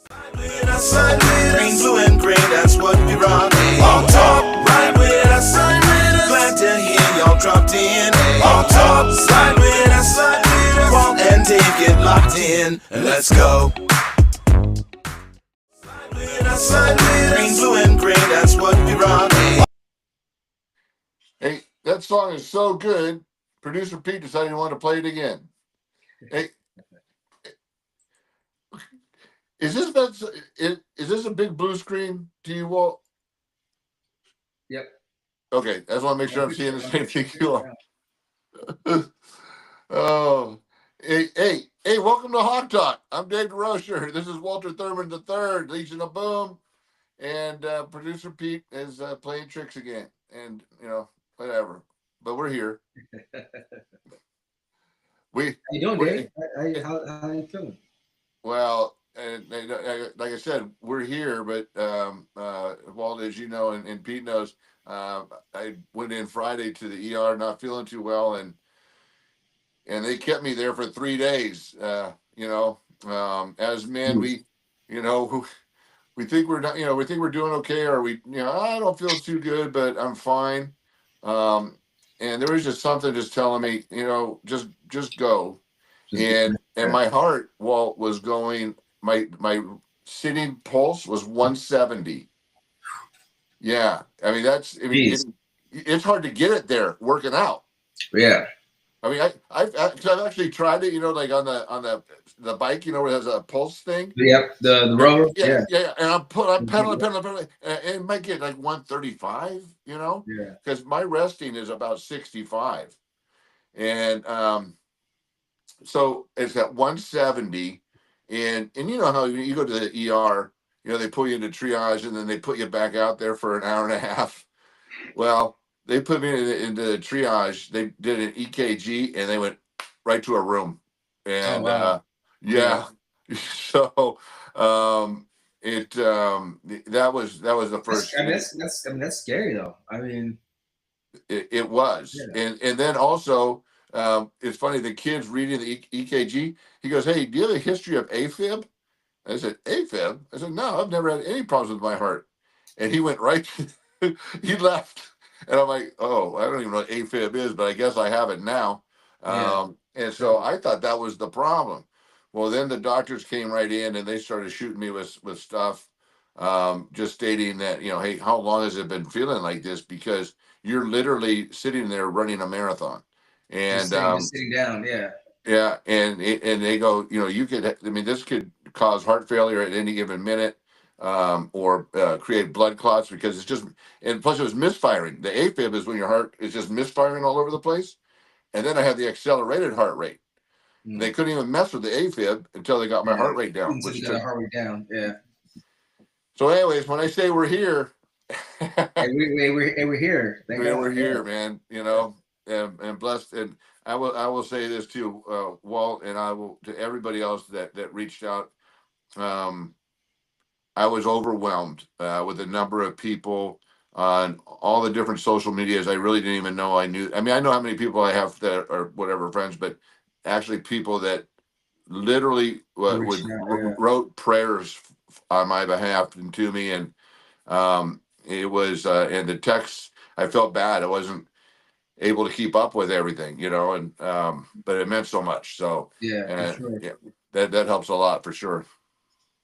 Green, blue, and gray, that's what we rock. On top, right with us. Glad to hear y'all dropped in. On top, slide with us. Walt and Dave get locked in, and let's go. Green, blue, and gray, that's what we rock. Hey, that song is so good. Producer Pete decided he wanted to play it again. Hey, is this a big blue screen to you, Walt? Yep. Okay, I just want to make sure I'm seeing the same thing you are. Oh, hey, welcome to Hawk Talk. I'm Dave DeRocher. This is Walter Thurman III, Legion of Boom, and producer Pete is playing tricks again, and whatever. But we're here. How you doing, Dave? How you feeling? Well, like I said, we're here, but Walt, as you know, and Pete knows, I went in Friday to the ER not feeling too well, and they kept me there for 3 days. As men, we think we're not, we think we're doing okay, or I don't feel too good, but I'm fine. And there was just something just telling me, just go. And my heart, Walt, was going. My sitting pulse was 170. Yeah, I mean it's hard to get it there working out. Yeah. I mean, I've actually tried it. Like on the bike, where it has a pulse thing. Yep, the rower. Yeah. And I'm pedaling, and it might get like 135. Yeah. Because my resting is about 65, and so it's at 170, and you know how you go to the ER, they put you into triage and then they put you back out there for an hour and a half. Well, they put me into the triage. They did an EKG and they went right to a room, and yeah. So that was the first. That's scary though. I mean, it was, yeah. And then also. It's funny, the kid's reading the EKG. He goes, "Hey, do you have a history of AFib?" I said, "AFib?" I said, "No, I've never had any problems with my heart." And he went right, he left. And I'm like, "Oh, I don't even know what AFib is, but I guess I have it now." And so I thought that was the problem. Well, then the doctors came right in and they started shooting me with stuff, just stating that, hey, how long has it been feeling like this? Because you're literally sitting there running a marathon. And just sitting down, and they go, you could, this could cause heart failure at any given minute, or create blood clots, because it's just, and plus it was misfiring. The AFib is when your heart is just misfiring all over the place, and then I had the accelerated heart rate. They couldn't even mess with the AFib until they got my heart rate down. Heart rate down, yeah. So, anyways, when I say we're here, we're here. We're here, man. And blessed, and I will say this too, Walt, and I will to everybody else that reached out. I was overwhelmed with the number of people on all the different social medias. I really didn't even know I knew. I mean, I know how many people I have that are whatever friends, but actually people that literally wrote prayers on my behalf and to me, and it was and the texts. I felt bad. I wasn't able to keep up with everything, and but it meant so much. So sure. Yeah, that helps a lot for sure.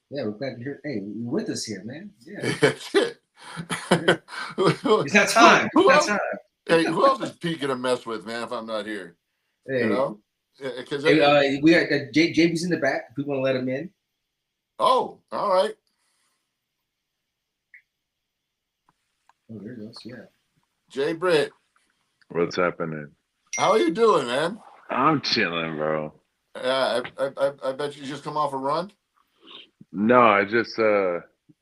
Yeah, we're glad to hear. Hey, you're with us here, man. Yeah. That's it. It's that time. Hey, who else is Pete gonna mess with, man, if I'm not here? Hey. Because we got JB's in the back. If we want to let him in. Oh, all right. Oh, there he goes. Yeah. Jay Britt. What's happening? How are you doing, man? I'm chilling, bro. Yeah, I bet you just come off a run. No, I just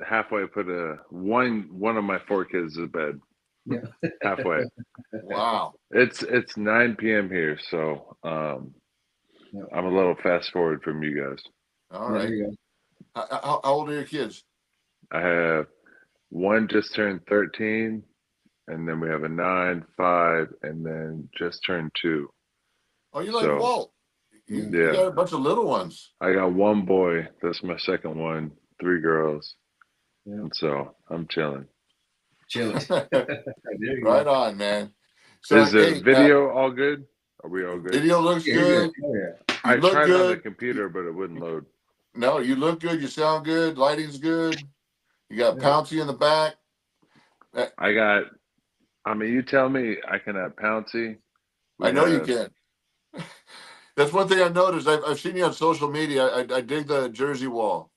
halfway put one of my 4 kids to bed. Yeah. Halfway. Wow. It's 9 p.m. here, so I'm a little fast forward from you guys. All right. How old are your kids? I have one just turned 13, and then we have a 9, 5, and then just turned 2. Oh, you're like Walt. You got a bunch of little ones. I got one boy. That's my second one, 3 girls, Yeah. and so I'm chilling. Chilling. There you Right go. on, man. So Is the hey, video all good? Are we all good? video looks Yeah, you're good. good. Oh, yeah. You I look tried on the good. computer, but it wouldn't load. No, you look good. You sound good. Lighting's good. You got Yeah. Pouncy in the back. I mean, you tell me I can have Pouncy. I We know you have, can. That's one thing I've noticed. I've seen you on social media. I dig the jersey wall.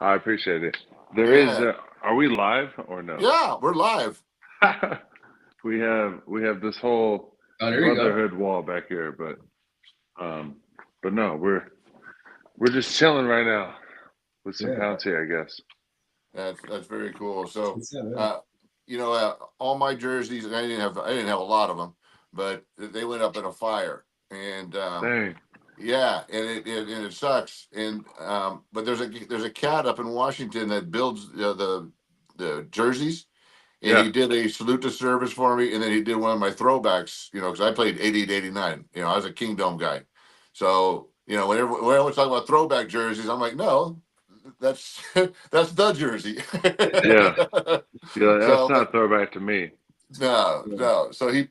I appreciate it. There is, Yeah. are we live or no? Yeah, we're live. we have this whole Oh, there you go. brotherhood wall back here, but no, we're just chilling right now with some Yeah. Pouncy, I guess. That's very cool. So, What's up, man? all my jerseys, and I didn't have a lot of them, but they went up in a fire, and Dang. yeah, and it sucks. And but there's a cat up in Washington that builds the jerseys, and Yeah. he did a salute to service for me, and then he did one of my throwbacks. Because I played 88, 89. I was a Kingdom guy, so whenever we talk about throwback jerseys, I'm like, no, that's that's the jersey. Yeah. Yeah, that's So, not but throwback to me. no, Yeah. no. So he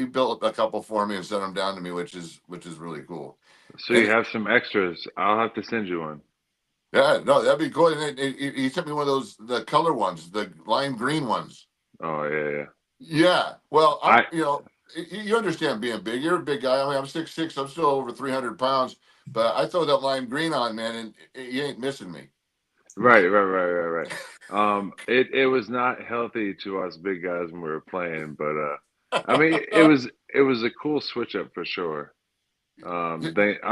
built a couple for me and sent them down to me, which is really cool. So you And have some extras. I'll have to send you one. yeah, no, that'd be cool. And he sent me one of the color ones, the lime green ones. Oh yeah, yeah. Yeah. Well, I you understand being big. You're a big guy. I mean, I'm 6'6". I'm still over 300 pounds. But I throw that lime green on, man, and you ain't missing me. right. It was not healthy to us big guys when we were playing, but I mean it was a cool switch up for sure. I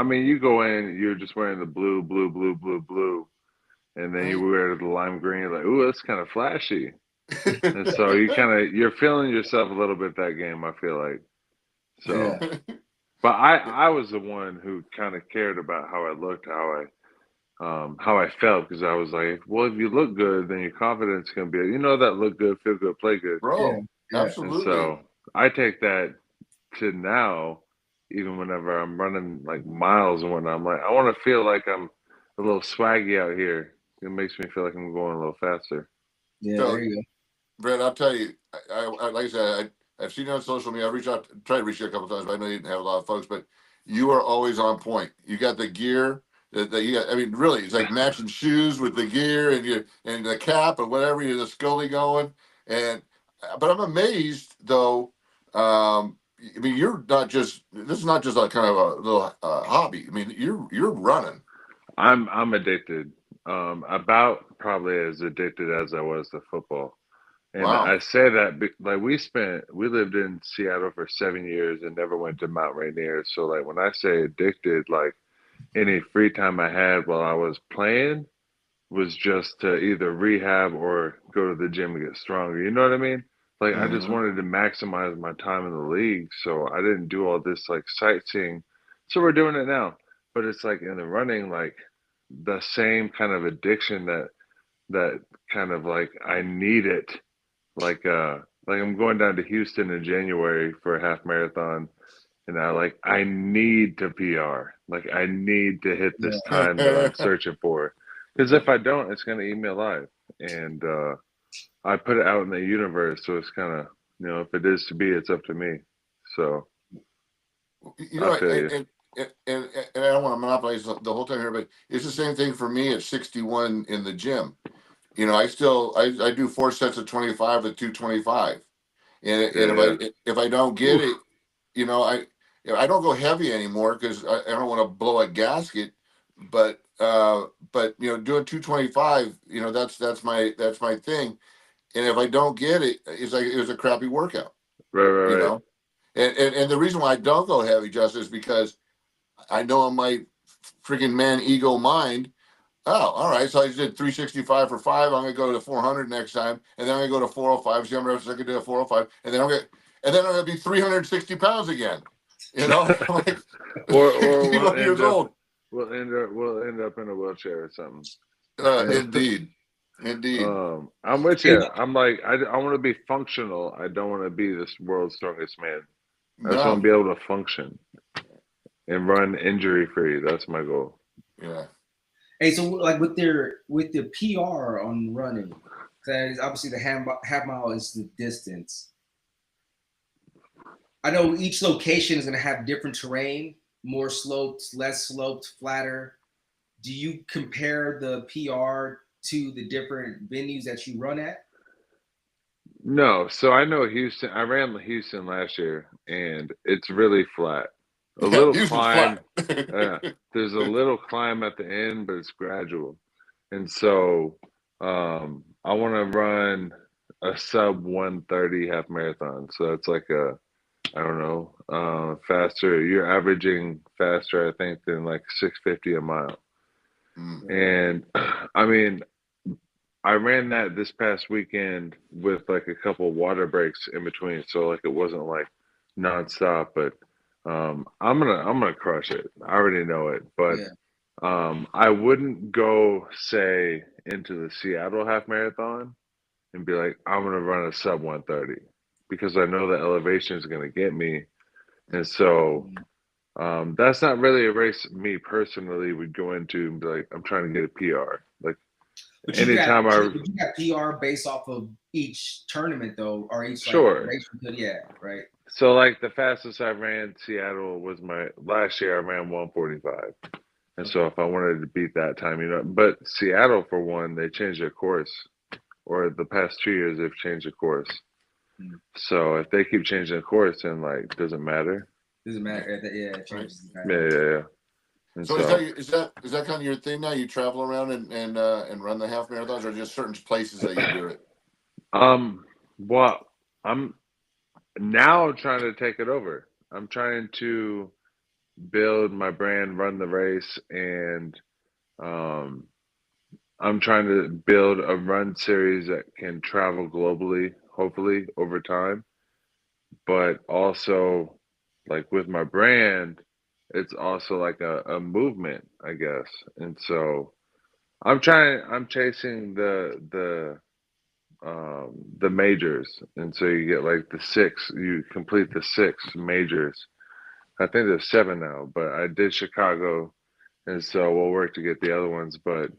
mean you go in, you're just wearing the blue, and then you Right. wear the lime green, you're like, ooh, that's kind of flashy. And so you're feeling yourself a little bit that game, I feel like. So Yeah. but I was the one who kind of cared about how I looked, how I felt, because I was like, well, if you look good, then your confidence can be, that look good, feel good, play good. Yeah. Bro, Yeah. And absolutely. so I take that to now, even whenever I'm running like miles and whatnot, I'm like, I want to feel like I'm a little swaggy out here. It makes me feel like I'm going a little faster. Yeah. So, There you go. Brett, I'll tell you, like I said, I've seen you on social media. Tried to reach you a couple times, but I know you didn't have a lot of folks. But you are always on point. You got the gear that you got. I mean, really, it's like matching shoes with the gear and the cap and whatever. You're the Scully going. And but I'm amazed though. I mean, you're not just. This is not just like kind of a little hobby. I mean, you're running. I'm addicted. About probably as addicted as I was to football. And Wow. I say that like we lived in Seattle for 7 years and never went to Mount Rainier. So like when I say addicted, like any free time I had while I was playing was just to either rehab or go to the gym and get stronger. You know what I mean? Like I just Mm-hmm. wanted to maximize my time in the league, so I didn't do all this like sightseeing. So we're doing it now, but it's like in the running, like the same kind of addiction that kind of like I need it. Like I'm going down to Houston in January for a half marathon, and I need to PR. Like I need to hit this Yeah. time that I'm searching for. Because if I don't, it's gonna eat me alive. And I put it out in the universe, so it's kind of if it is to be, it's up to me. So You I know, feel you. and I don't want to monopolize the whole time here, but it's the same thing for me at 61 in the gym. I do 4 sets of 25 at 225, and Yeah, yeah. if I don't get Oof. it, I don't go heavy anymore because I don't want to blow a gasket, but doing 225, that's my thing, and if I don't get it, it's like it was a crappy workout, you Right. know. And the reason why I don't go heavy, Justin, is because I know in my freaking man ego mind, oh, all right. So I did 365 for 5. I'm gonna go to 400 next time, and then I'm gonna go to 405. See how many reps I can do at 405, and then I'm gonna be 360 pounds again. Like Or 61 years old. we'll end up in a wheelchair or something. Indeed, indeed. I'm with Hey, you. I'm like I want to be functional. I don't want to be this world's strongest man. I just want to No, be able to function and run injury free. That's my goal. yeah. Hey, so like with the PR on running, because obviously the half mile is the distance. I know each location is going to have different terrain, more sloped, less sloped, flatter. Do you compare the PR to the different venues that you run at? No, so I know Houston. I ran Houston last year, and it's really flat. A Yeah, little Houston's climb. flat. Yeah, there's a little climb at the end, but it's gradual. And so, I want to run a sub 130 half marathon. So that's like I don't know, faster. You're averaging faster, I think, than like 650 a mile. Mm. And I mean, I ran that this past weekend with like a couple water breaks in between, so like it wasn't like nonstop. But I'm gonna crush it. I already know it. But Yeah. I wouldn't go say into the Seattle half marathon and be like I'm gonna run a sub 130 because I know the elevation is gonna get me, and so that's not really a race me personally would go into and be like I'm trying to get a PR. Like But you got anytime I you got PR based off of each tournament though, or each like sure. race you could, yeah, right. So like the fastest I ran Seattle was my last year I ran 145. And so Okay. if I wanted to beat that time, but Seattle for one, they changed their course or the past 2 years they've changed the course. Hmm. So if they keep changing the course then like doesn't matter. Doesn't matter. Yeah, it Right. changes the Yeah, guidelines. yeah, yeah. And So so is that kind of your thing now? You travel around and run the half marathons, or just certain places that you do it? well I'm now trying to take it over. I'm trying to build my brand, run the race, and um I'm trying to build a run series that can travel globally, hopefully over time, but also like with my brand, it's also like a movement, I guess. And so I'm chasing the majors. And so you get like you complete the six majors. I think there's seven now, but I did Chicago, and so we'll work to get the other ones, but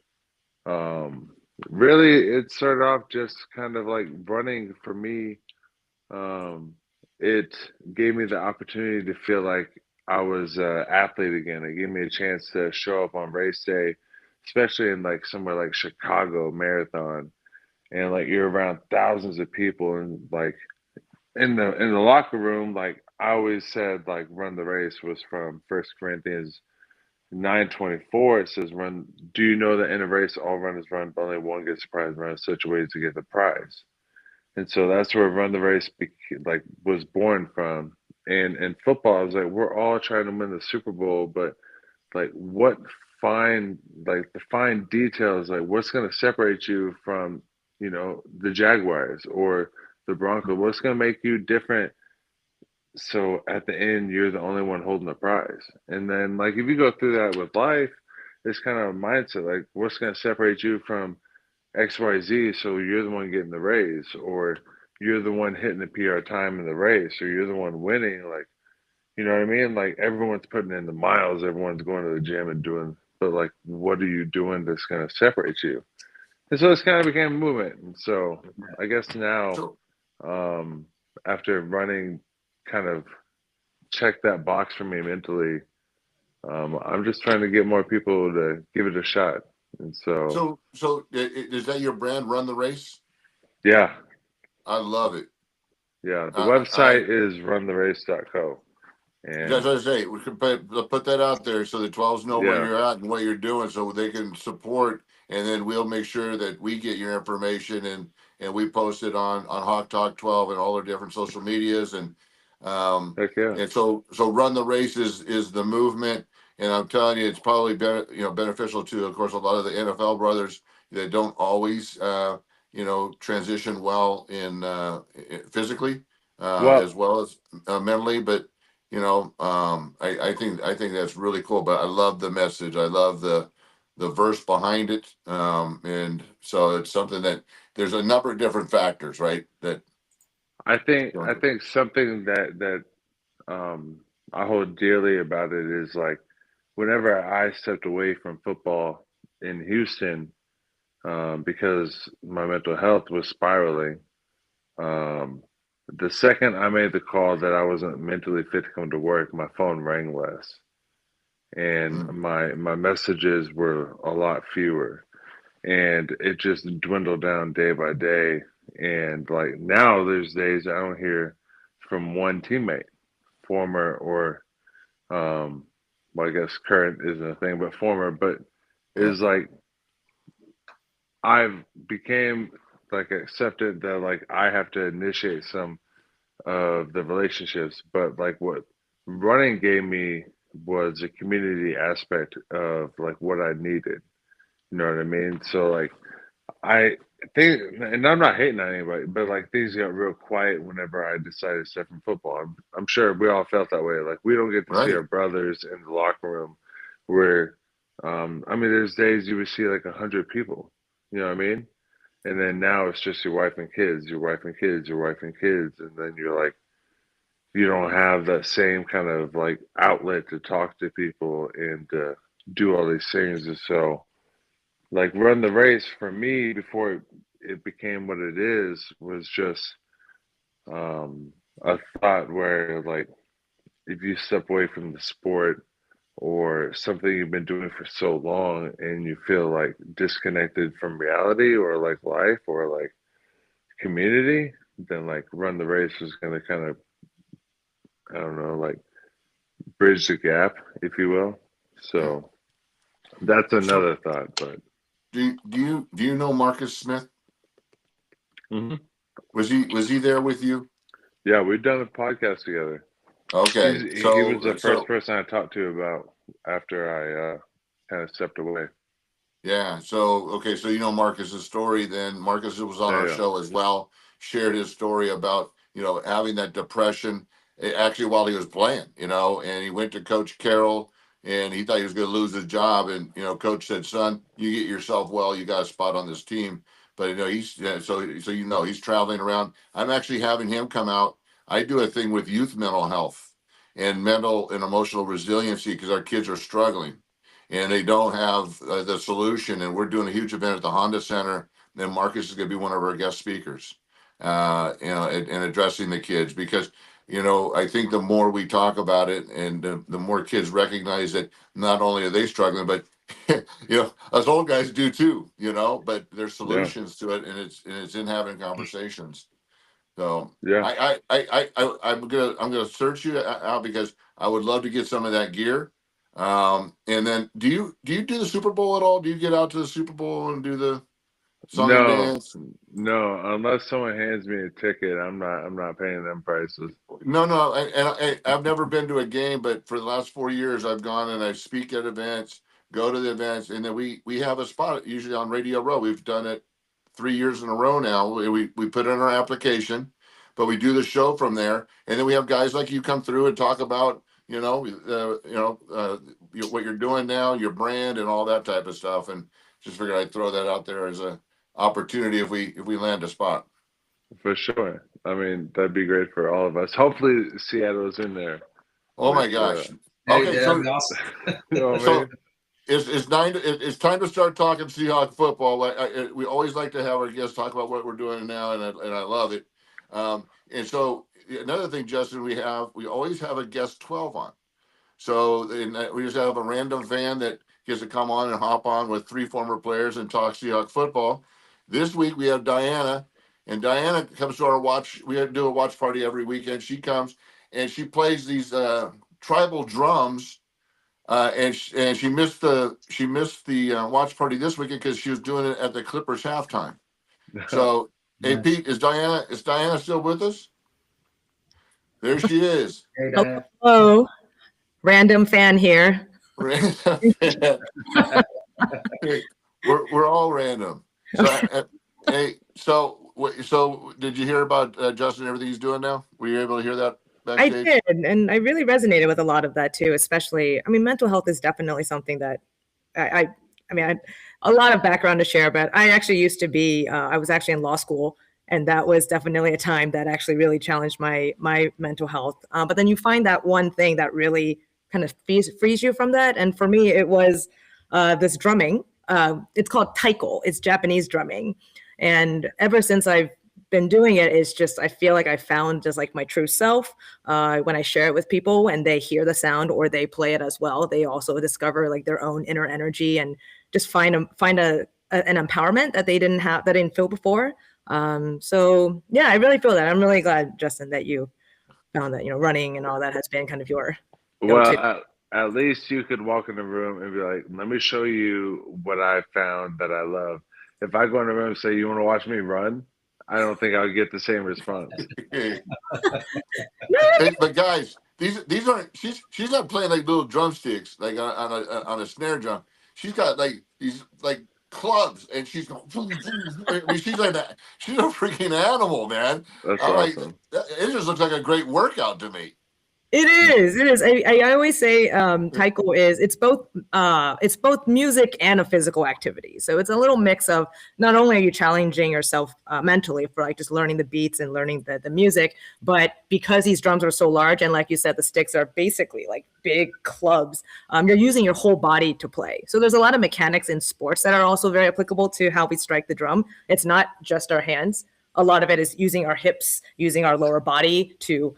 Um, really, it started off just kind of like running for me. Um, it gave me the opportunity to feel like I was an athlete again. It gave me a chance to show up on race day, especially in like somewhere like Chicago Marathon, and like you're around thousands of people, and like in the locker room, like I always said, like run the race was from First Corinthians 9:24 it says run do you know that in a race all runners run but only one gets the prize run in such a way to get the prize, and so that's where run the race like was born from. And in football I was like we're all trying to win the Super Bowl, but like what fine like the fine details, like what's going to separate you from the Jaguars or the Broncos, what's going to make you different, so at the end you're the only one holding the prize. And then like if you go through that with life, it's kind of a mindset like what's going to separate you from XYZ, so you're the one getting the raise, or you're the one hitting the PR time in the race, or you're the one winning, like you know what I mean, like everyone's putting in the miles, everyone's going to the gym and doing, but like what are you doing that's going to separate you? And so it's kind of became a movement. And so I guess now, So um after running kind of check that box for me mentally. I'm just trying to get more people to give it a shot. And so, is that your brand? Run the race. yeah, I love it. yeah. The I website is runtherace.co. As And I say, we could put that out there so the 12s know where yeah, you're at and what you're doing, so they can support. And then we'll make sure that we get your information and we post it on Hawk Talk 12 and all our different social medias. Um, heck yeah. and so run the race is the movement. And I'm telling you, it's probably beneficial to, of course, a lot of the NFL brothers that don't always transition well in physically Well, as well as mentally, but I think that's really cool. But I love the message. I love the verse behind it. And so it's something that there's a number of different factors, right? That I think something that I hold dearly about it is like whenever I stepped away from football, in Houston because my mental health was spiraling. The second I made the call that I wasn't mentally fit to come to work, my phone rang less, and Mm. my messages were a lot fewer, and it just dwindled down day by day. And like now, there's days I don't hear from one teammate, former or well, I guess current isn't a thing, but former, but Yeah. is like I've became like accepted that like I have to initiate some of the relationships, but like what running gave me was a community aspect of like what I needed. You know what I mean? So like I think, and I'm not hating on anybody, but like things got real quiet whenever I decided to step from football. I'm sure we all felt that way. Like we don't get to see Right. our brothers in the locker room where, I mean, there's days you would see like 100 people. You know what I mean? And then now it's just your wife and kids, your wife and kids, your wife and kids, and then you're like, you don't have that same kind of like outlet to talk to people and do all these things. And so, like, run the race for me before it became what it is was just a thought where, like, if you step away from the sport or something you've been doing for so long and you feel like disconnected from reality or like life or like community, then like run the race is going to kind of, I don't know, like bridge the gap, if you will. Yeah. So that's So another thought. But do you know Marcus Smith? Mhm. Was he there with you? Yeah, we've done a podcast together. Okay. He was the first So person I talked to about after I kind of stepped away. yeah. So okay. So you know Marcus's story. Then Marcus was on Yeah, our yeah, show as well. Shared his story about having that depression actually while he was playing. And he went to Coach Carroll and he thought he was going to lose his job. And Coach said, "Son, you get yourself well. You got a spot on this team." But he's he's traveling around. I'm actually having him come out. I do a thing with youth mental health and mental and emotional resiliency because our kids are struggling and they don't have the solution. And we're doing a huge event at the Honda Center. And Marcus is going to be one of our guest speakers, and addressing the kids because, I think the more we talk about it and the more kids recognize that not only are they struggling, but, us old guys do too, but there's yeah, solutions to it. And it's in having conversations. So yeah. I'm gonna search you out because I would love to get some of that gear. And then do you do the Super Bowl at all? Do you get out to the Super Bowl and do the song and No, dance? no. Unless someone hands me a ticket, I'm not paying them prices. No, no. I've never been to a game, but for the last 4 years, I've gone and I speak at events, go to the events, and then we have a spot usually on Radio Row. We've done it 3 years in a row now. We put in our application, but we do the show from there, and then we have guys like you come through and talk about what you're doing now, your brand, and all that type of stuff. And just figured I'd throw that out there as a opportunity if we land a spot. For sure. I mean, that'd be great for all of us. Hopefully, Seattle's in there Oh my with, gosh. Hey, Okay, that'd so be awesome. you know what I so mean? it's time to start talking Seahawks football. We always like to have our guests talk about what we're doing now, and I love it. And so another thing, Justin, we always have a guest 12 on. So we just have a random fan that gets to come on and hop on with three former players and talk Seahawks football. This week we have Diana, and Diana comes to our watch. We do a watch party every weekend. She comes and she plays these tribal drums. And she missed the watch party this weekend because she was doing it at the Clippers halftime. So, hey Nice. Pete, is Diana still with us? There she is. Hey, Diana. Hello, random fan here. We're all random. So, hey, so did you hear about Justin and everything he's doing now? Were you able to hear that I backstage? did, and I really resonated with a lot of that too. Especially, I mean, mental health is definitely something that I a lot of background to share. But I actually used to be, I was actually in law school, and that was definitely a time that actually really challenged my mental health. But then you find that one thing that really kind of frees you from that. And for me, it was this drumming. it's called taiko. It's Japanese drumming. And ever since I've been doing it, it's just, I feel like I found just like my true self. When I share it with people and they hear the sound or they play it as well, they also discover like their own inner energy and just find an empowerment that they didn't feel before. So yeah, I really feel that. I'm really glad, Justin, that you found that, running and all that has been kind of your Well, at least you could walk in the room and be like, let me show you what I found that I love. If I go in the room and say, you want to watch me run? I don't think I'll get the same response. Hey, but guys, these aren't. She's not playing like little drumsticks like on a snare drum. She's got like these like clubs, and she's going. I mean, she's like that. She's a freaking animal, man. That's awesome. awesome. It just looks like a great workout to me. It is. I always say taiko it's both music and a physical activity. So it's a little mix of, not only are you challenging yourself mentally for like just learning the beats and learning the music, but because these drums are so large and like you said, the sticks are basically like big clubs, you're using your whole body to play. So there's a lot of mechanics in sports that are also very applicable to how we strike the drum. It's not just our hands. A lot of it is using our hips, using our lower body to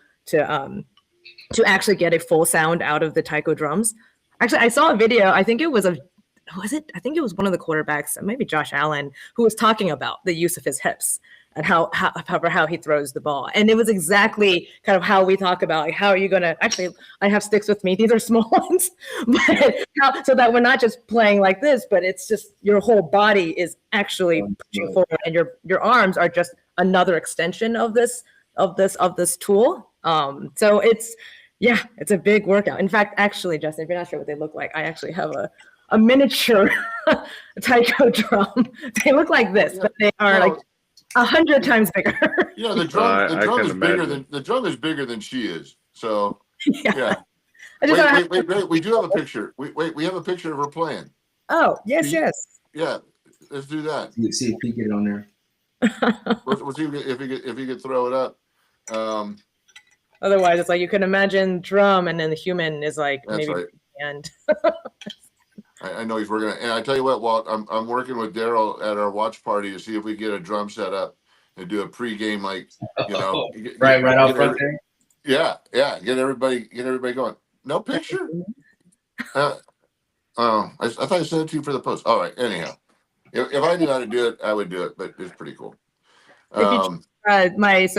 actually get a full sound out of the taiko drums. Actually, I saw a video. I think it was I think it was one of the quarterbacks, maybe Josh Allen, who was talking about the use of his hips and how he throws the ball. And it was exactly kind of how we talk about, like, how are you going to, actually, I have sticks with me. These are small ones, but so that we're not just playing like this, but it's just your whole body is actually pushing forward, and your arms are just another extension of this tool. So it's a big workout. In fact, actually, Justin, if you're not sure what they look like, I actually have a miniature taiko drum. They look like this, but they are like 100 times bigger. The drum is bigger than she is. So yeah. Wait, we do have a picture. We have a picture of her playing. Oh, yes. Yeah, let's do that. Let's see if he get it on there. We'll see if he could throw it up. Otherwise, it's like you can imagine drum, and then the human is like That's maybe right. and I know he's working on it. And I tell you what, Walt, I'm working with Daryl at our watch party to see if we get a drum set up and do a pregame, like, right out front there. Yeah, get everybody going. No picture? I thought I sent it to you for the post. All right, anyhow, if I knew how to do it, I would do it, but it's pretty cool. So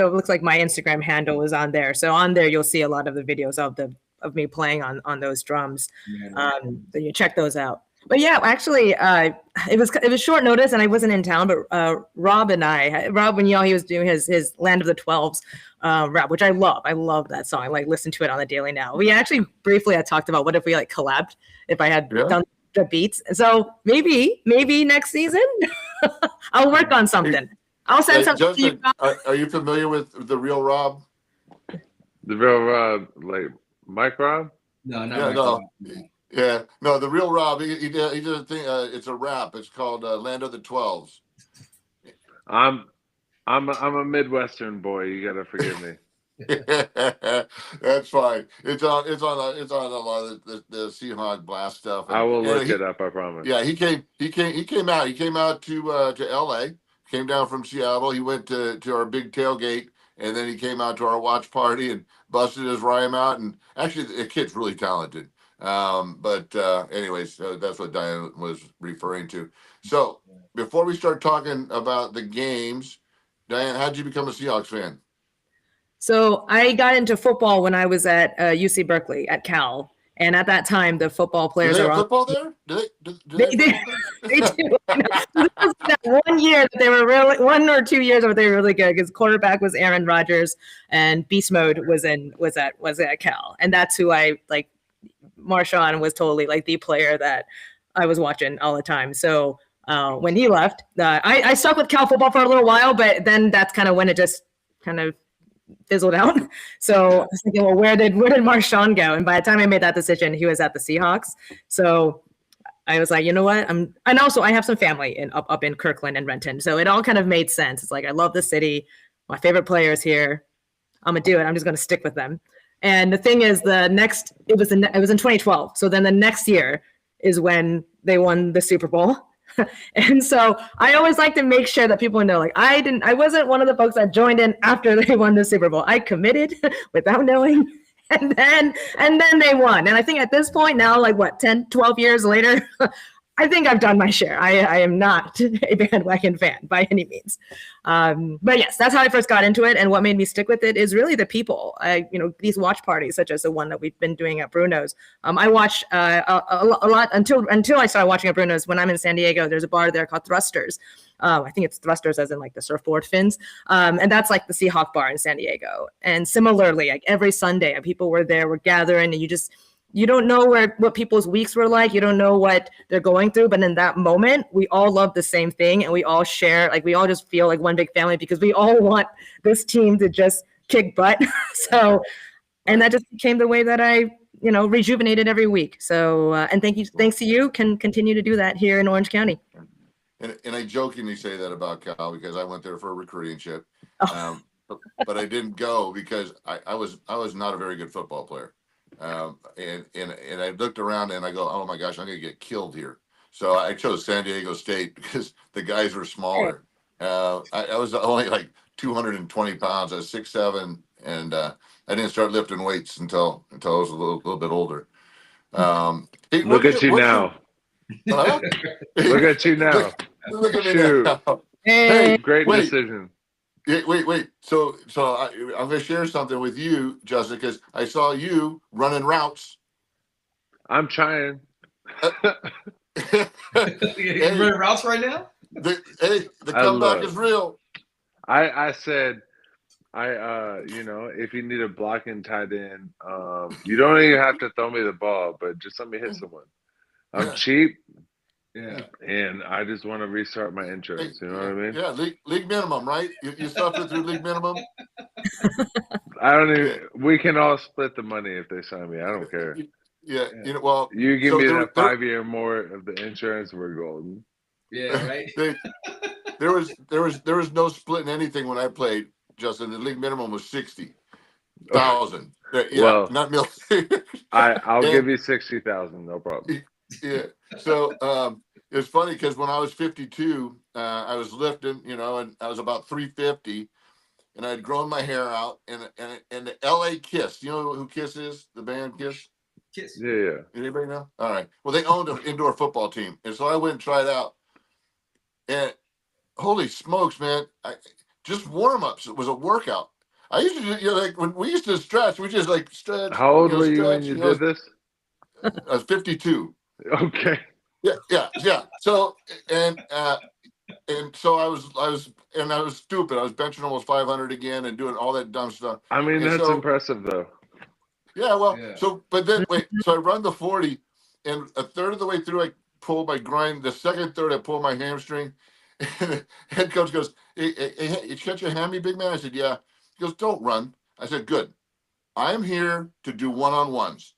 it looks like my Instagram handle is on there. So on there, you'll see a lot of the videos of me playing on those drums. So you check those out. But yeah, actually, it was short notice and I wasn't in town, but Rob, when he was doing his Land of the 12s rap, which I love. I love that song. I like listen to it on the daily now. We actually briefly had talked about what if we like collabed, if I had done the beats. So maybe next season I'll work on something. I'll send something Justin, to you. Are you familiar with the real Rob? The real Rob, like Mike Rob? No, the real Rob. He did a thing. It's a rap. It's called Land of the 12s. I'm a Midwestern boy. You gotta forgive me. That's fine. It's on a lot of the Seahawks blast stuff. I will look it up. I promise. Yeah, he came out. He came out to LA. Came down from Seattle. He went to our big tailgate, and then he came out to our watch party and busted his rhyme out. And actually, the kid's really talented. Anyways, that's what Diane was referring to. So before we start talking about the games, Diane, how did you become a Seahawks fan? So I got into football when I was at UC Berkeley at Cal. And at that time, the football players do they are have on. football there? Do They do. That 1 year that they were really 1 or 2 years where they were really good because quarterback was Aaron Rodgers and Beast Mode was at Cal, and that's who I like. Marshawn was totally like the player that I was watching all the time. So when he left, I stuck with Cal football for a little while, but then that's kind of when it just kind of fizzled out. So I was thinking, well, where did Marshawn go? And by the time I made that decision, he was at the Seahawks. So I was like, you know what? And also I have some family up in Kirkland and Renton. So it all kind of made sense. It's like, I love the city. My favorite player is here. I'm going to do it. I'm just going to stick with them. And the thing is, it was in 2012. So then the next year is when they won the Super Bowl. And so I always like to make sure that people know, like, I wasn't one of the folks that joined in after they won the Super Bowl. I committed without knowing. And then they won. And I think at this point now, like what, 10, 12 years later, I think I've done my share. I am not a bandwagon fan by any means. But yes, that's how I first got into it. And what made me stick with it is really the people. These watch parties, such as the one that we've been doing at Bruno's. I watch a lot until I started watching at Bruno's. When I'm in San Diego, there's a bar there called Thrusters. I think it's Thrusters as in like the surfboard fins. And that's like the Seahawk bar in San Diego. And similarly, like every Sunday, people were there, were gathering, and you don't know what people's weeks were like. You don't know what they're going through. But in that moment, we all love the same thing, and we all share, like we all just feel like one big family because we all want this team to just kick butt. So, and that just became the way that I, rejuvenated every week. So, and thanks to you, can continue to do that here in Orange County. And I jokingly say that about Cal because I went there for a recruiting trip, but I didn't go because I was not a very good football player. And I looked around and I go, oh my gosh, I'm gonna get killed here. So I chose San Diego State because the guys were smaller. I was only like 220 pounds. I was 6'7", and I didn't start lifting weights until I was a little bit older. Hey, Look at you now. Huh? Look at you now. Look at me Shoot. now. Hey, Great wait. decision. Wait. So I'm going to share something with you, Justin, because I saw you running routes. I'm trying. You running routes right now? The comeback is real. I said, if you need a blocking tight end, you don't even have to throw me the ball, but just let me hit someone. I'm cheap. Yeah. And I just want to restart my insurance. You know what I mean? Yeah, league minimum, right? You suffered through league minimum? I don't even. We can all split the money if they sign me. I don't care. Yeah. Well, you give me that 5 year more of the insurance, we're golden. Yeah, right. There was no splitting anything when I played, Justin. The league minimum was 60,000. Yeah, well, not million. I'll give you 60,000, no problem. Yeah. So it was funny because when I was 52, I was lifting, and I was about 350, and I had grown my hair out, and the LA Kiss. You know who Kiss is? The band Kiss. Kiss. Yeah. Anybody know? All right. Well, they owned an indoor football team, and so I went and tried out. And holy smokes, man! Just warm ups. It was a workout. I used to do, like when we used to stretch, we just like stretch. How old were you when you did this? I was 52. Okay. Yeah. So and so I was stupid. I was benching almost 500 again and doing all that dumb stuff. I mean, that's impressive though. Yeah, well, so but then wait, so I run the 40, and a third of the way through I pull my groin. The second third I pull my hamstring, and the head coach goes, "Hey, you catch your hammy, big man?" I said, "Yeah." He goes, "Don't run." I said, "Good. I'm here to do one-on-ones.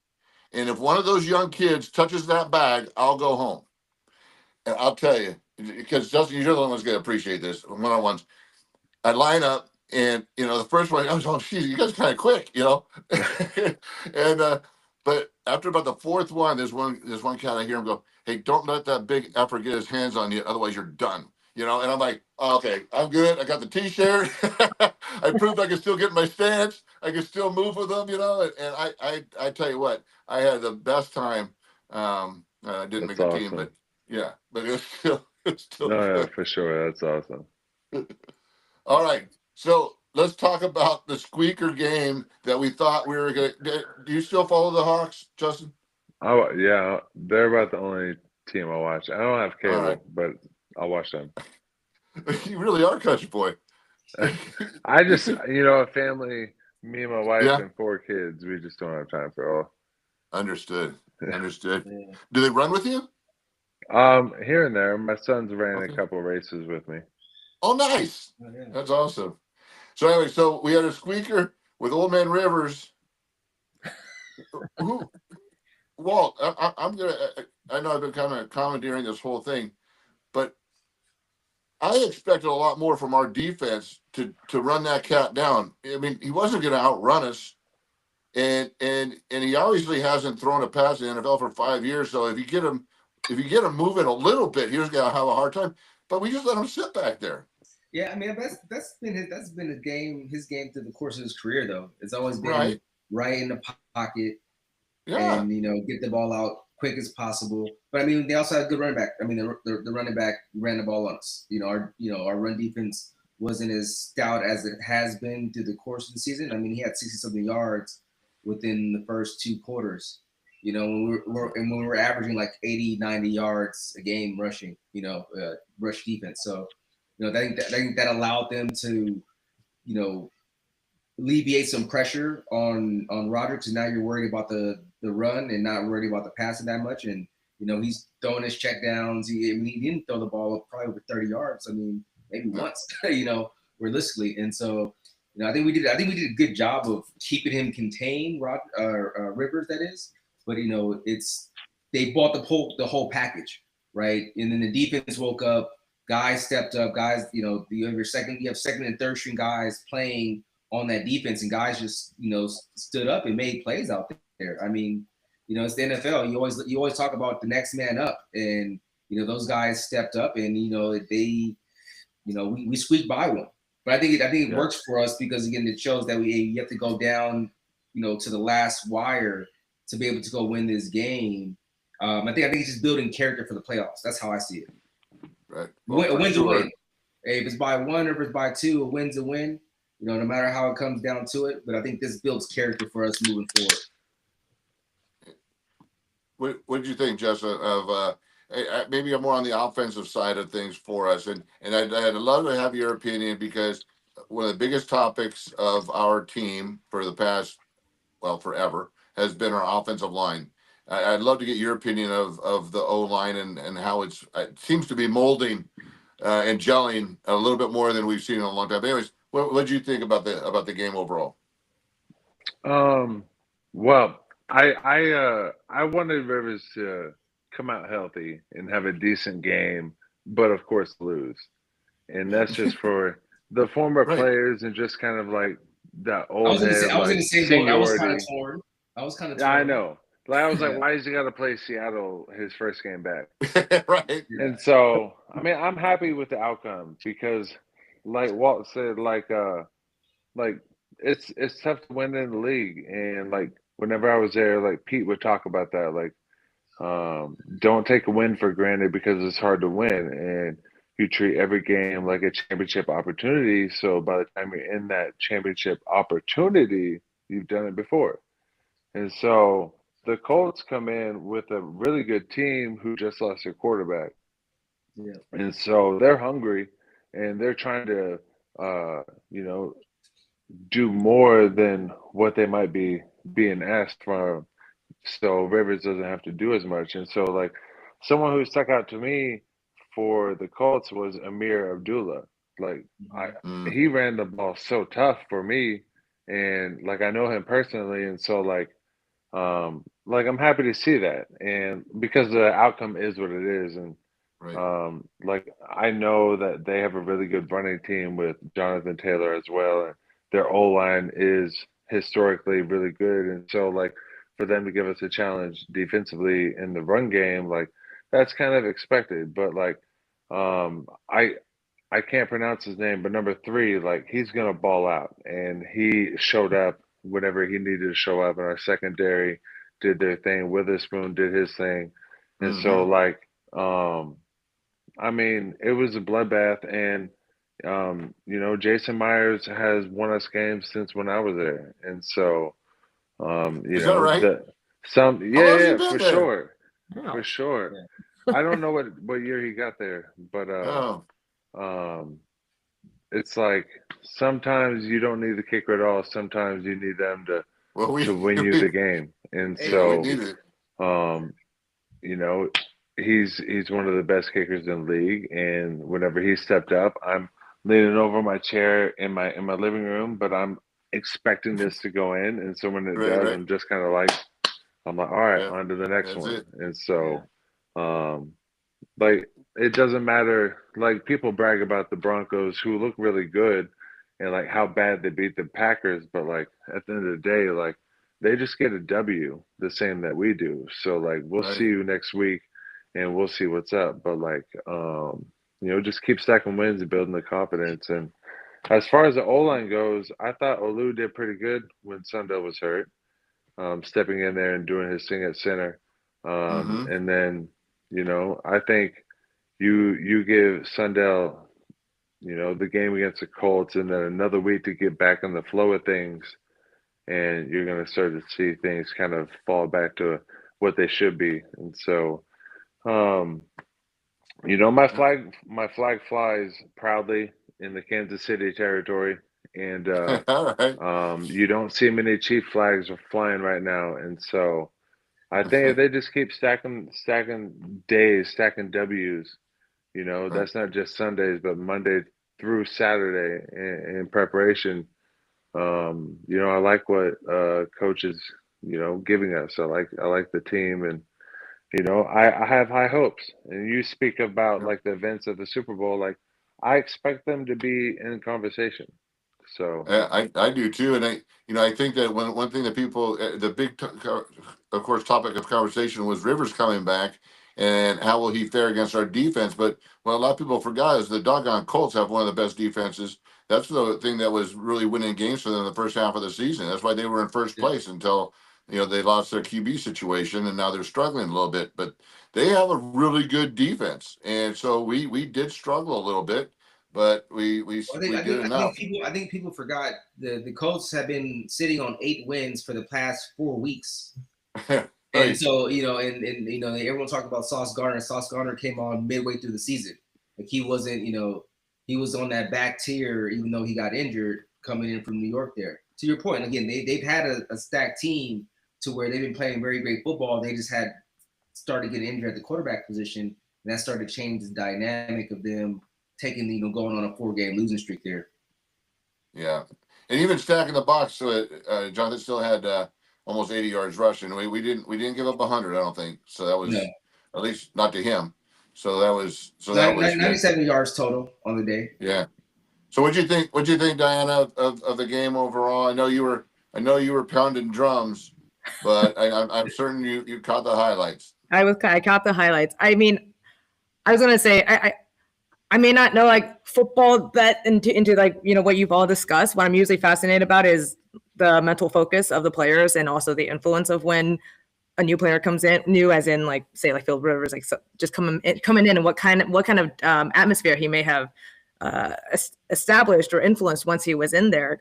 And if one of those young kids touches that bag, I'll go home." And I'll tell you, because Justin, you're the one that's going to appreciate this, one-on-ones. I line up, and, the first one, I was, oh, geez, you guys kind of quick, And, but after about the fourth one, there's one cat, I hear him go, "Hey, don't let that big effort get his hands on you, otherwise you're done." And I'm like, oh, okay, I'm good. I got the T-shirt. I proved I could still get my stance. I could still move with them, And I tell you what, I had the best time. I didn't make the team, but yeah, but it was still. No, yeah, for sure. That's awesome. All right, so let's talk about the squeaker game that we thought we were going to. Do you still follow the Hawks, Justin? Oh yeah, they're about the only team I watch. I don't have cable, but I'll watch them. You really are a country boy. I just, a family, me and my wife and 4 kids, we just don't have time for all. Understood. Do they run with you? Here and there. My son's ran a couple races with me. Oh, nice. Oh, yeah. That's awesome. So anyway, we had a squeaker with Old Man Rivers. Walt, I know I've been kind of commandeering this whole thing, but I expected a lot more from our defense to run that cat down. I mean, he wasn't going to outrun us, and he obviously hasn't thrown a pass in the NFL for 5 years. So if you get him if you get him moving a little bit, he was going to have a hard time. But we just let him sit back there. Yeah, I mean that's been his game through the course of his career though. It's always been right in the pocket and get the ball out quick as possible. But I mean they also had good running back. I mean the running back ran the ball on us. Our run defense wasn't as stout as it has been through the course of the season. I mean he had 60-something yards within the first 2 quarters. When we were averaging like 80, 90 yards a game rushing, rush defense. So, I think that allowed them to, alleviate some pressure on Rodgers. Because now you're worried about the run and not worried about the passing that much. And he's throwing his check downs. He didn't throw the ball up probably over 30 yards. I mean, maybe once, realistically. And so, I think we did a good job of keeping him contained, Rivers, that is. But they bought the whole package, right? And then the defense woke up, guys stepped up, guys, you have second and third string guys playing on that defense, and guys just stood up and made plays out there. I mean, it's the NFL. You always talk about the next man up, and those guys stepped up, and we squeaked by one. But I think it works for us because again it shows that you have to go down, to the last wire to be able to go win this game. I think it's just building character for the playoffs. That's how I see it. Right. A win's a win. Hey, if it's by 1 or if it's by 2, a win's a win. No matter how it comes down to it. But I think this builds character for us moving forward. What did you think, Justin, of maybe more on the offensive side of things for us? And I'd love to have your opinion because one of the biggest topics of our team for the past, forever, has been our offensive line. I'd love to get your opinion of the O-line and how it seems to be molding and gelling a little bit more than we've seen in a long time. Anyways, what did you think about the game overall? Well, I wanted Rivers to come out healthy and have a decent game, but of course lose. And that's just for the former players and just kind of like that old head. I was in the same boat. I was kind of torn. Yeah, I know. I was like, why has he got to play Seattle his first game back? Right. And so, I mean, I'm happy with the outcome because, like Walt said, it's tough to win in the league. And like whenever I was there, like Pete would talk about that, like don't take a win for granted because it's hard to win, and you treat every game like a championship opportunity. So by the time you're in that championship opportunity, you've done it before. And so the Colts come in with a really good team who just lost their quarterback. Yeah. And so they're hungry and they're trying to, do more than what they might be being asked from. So Rivers doesn't have to do as much. And so, like, someone who stuck out to me for the Colts was Amir Abdullah. Like, he ran the ball so tough for me. And, like, I know him personally. And so, I'm happy to see that, and because the outcome is what it is, and I know that they have a really good running team with Jonathan Taylor as well, and their O-line is historically really good, and so for them to give us a challenge defensively in the run game, that's kind of expected, but I can't pronounce his name, but number 3, he's gonna ball out, and he showed up whenever he needed to show up, and our secondary did their thing. Witherspoon did his thing. And so I mean, it was a bloodbath, and Jason Myers has won us games since when I was there. And so Is that right? For there? sure. Wow. For sure. Yeah. I don't know what year he got there, but it's like sometimes you don't need the kicker at all. Sometimes you need them to win you the game. And so, he's one of the best kickers in the league. And whenever he stepped up, I'm leaning over my chair in my living room, but I'm expecting this to go in. And so when it does, I'm just kind of I'm like, all right, on to the next one. It. And so, it doesn't matter. People brag about the Broncos, who look really good, and how bad they beat the Packers, but at the end of the day, they just get a W the same that we do. So we'll see you next week, and we'll see what's up. But like, just keep stacking wins and building the confidence. And as far as the O line goes, I thought Olu did pretty good when Sundell was hurt, stepping in there and doing his thing at center. Mm-hmm. And then, I think you give Sundell, the game against the Colts, and then another week to get back in the flow of things, and you're going to start to see things kind of fall back to what they should be. And so, my flag flies proudly in the Kansas City territory, and All right. you don't see many Chief flags are flying right now. And so, I think if they just keep stacking days, stacking W's, that's not just Sundays, but Monday through Saturday in preparation. I like what coach is, giving us. I like the team, and I have high hopes. And you speak about like the events of the Super Bowl, like I expect them to be in conversation. So I do too, and I think that one thing that people the big of course topic of conversation was Rivers coming back and how will he fare against our defense. But what a lot of people forgot is the doggone Colts have one of the best defenses. That's the thing that was really winning games for them in the first half of the season. That's why they were in first place until they lost their QB situation, and now they're struggling a little bit. But they have a really good defense, and so we did struggle a little bit. But we did enough. I think people forgot the Colts have been sitting on 8 wins for the past 4 weeks. Right. And so, everyone talked about Sauce Gardner. Sauce Gardner came on midway through the season. Like he wasn't, he was on that back tier, even though he got injured coming in from New York there. To your point, again, they've had a stacked team to where they've been playing very great football. They just had started getting injured at the quarterback position. And that started to change the dynamic of them taking, going on a 4-game losing streak there. Yeah. And even stacking the box, so Jonathan still had almost 80 yards rushing. We didn't give up 100, I don't think. So that was at least not to him. So that was 97 yards total on the day. Yeah. So what'd you think, Diana, of the game overall? I know you were pounding drums, but I'm certain you caught the highlights. I caught the highlights. I mean, I was gonna say I may not know like football that into like what you've all discussed. What I'm usually fascinated about is the mental focus of the players and also the influence of when a new player comes in, new as in like say like Phil Rivers, like so just coming in and what kind of atmosphere he may have established or influenced once he was in there.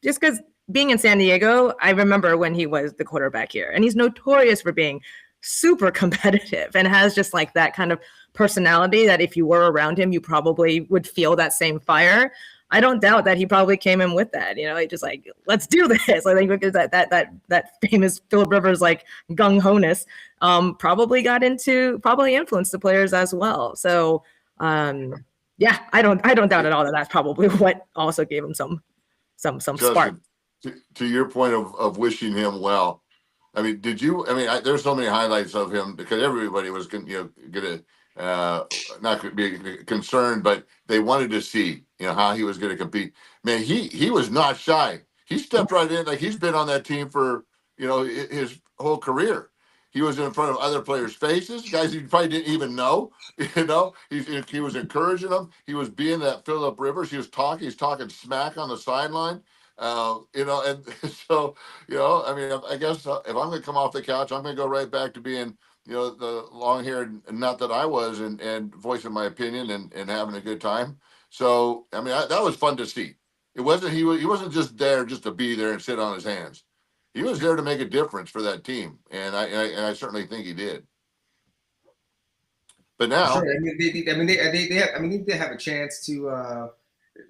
Just because being in San Diego, I remember when he was the quarterback here, and he's notorious for being super competitive and has just like that kind of personality that if you were around him, you probably would feel that same fire. I don't doubt that he probably came in with that, just like, let's do this. I think because that famous Philip Rivers like gung ho-ness probably influenced the players as well. So yeah, I don't doubt at all that that's probably what also gave him some Justin, spark. To your point of wishing him well, I mean, did you? I mean, there's so many highlights of him because everybody was gonna not be concerned, but they wanted to see how he was going to compete. Man, he was not shy. He stepped right in like he's been on that team for his whole career. He was in front of other players' faces, guys he probably didn't even know. He was encouraging them. He was being that Philip Rivers. He's talking smack on the sideline. And so I mean, I guess if I'm going to come off the couch, I'm going to go right back to being the long-haired, not that I was, and voicing my opinion and having a good time. So I mean, that was fun to see. It wasn't he wasn't just there just to be there and sit on his hands. He was there to make a difference for that team, and I certainly think he did. But now, sure. They have a chance to.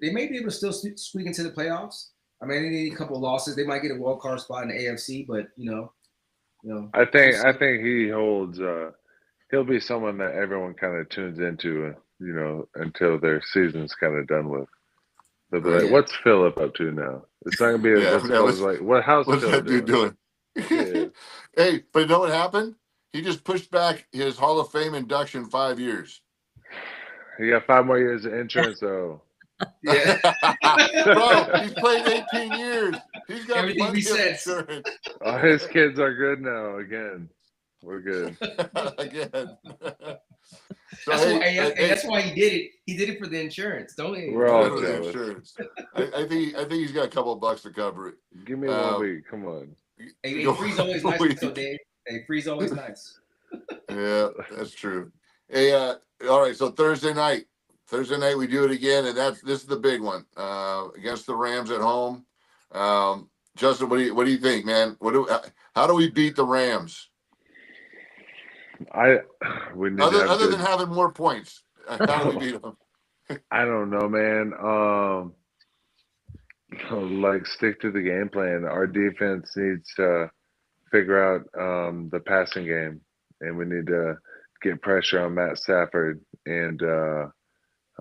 They may be able to still squeak into the playoffs. I mean, they need a couple of losses. They might get a wild card spot in the AFC, but I think he holds. He'll be someone that everyone kind of tunes into, until their season's kind of done with. They'll be like, "What's Philip up to now?" It's not gonna be how's what's Phil that dude doing? Yeah. Hey, but you know what happened? He just pushed back his Hall of Fame induction 5 years. He got 5 more years of insurance, though. Yeah, bro, he's played 18 years. He's got everything plenty he of says. insurance. All his kids are good now. Again, we're good. Again. So that's why he did it. He did it for the insurance. Don't he? We're all for the jealous. insurance. I think he's got a couple of bucks to cover it. Give me 1 week. Come on. Hey, free's always nice, though, Dave. Hey, free's always nice. Yeah, that's true. Hey, all right. So Thursday night we do it again, and this is the big one against the Rams at home. Justin, what do you think, man? How do we beat the Rams? We need other than having more points. How do we beat them? I don't know, man. Like stick to the game plan. Our defense needs to figure out the passing game, and we need to get pressure on Matt Stafford. And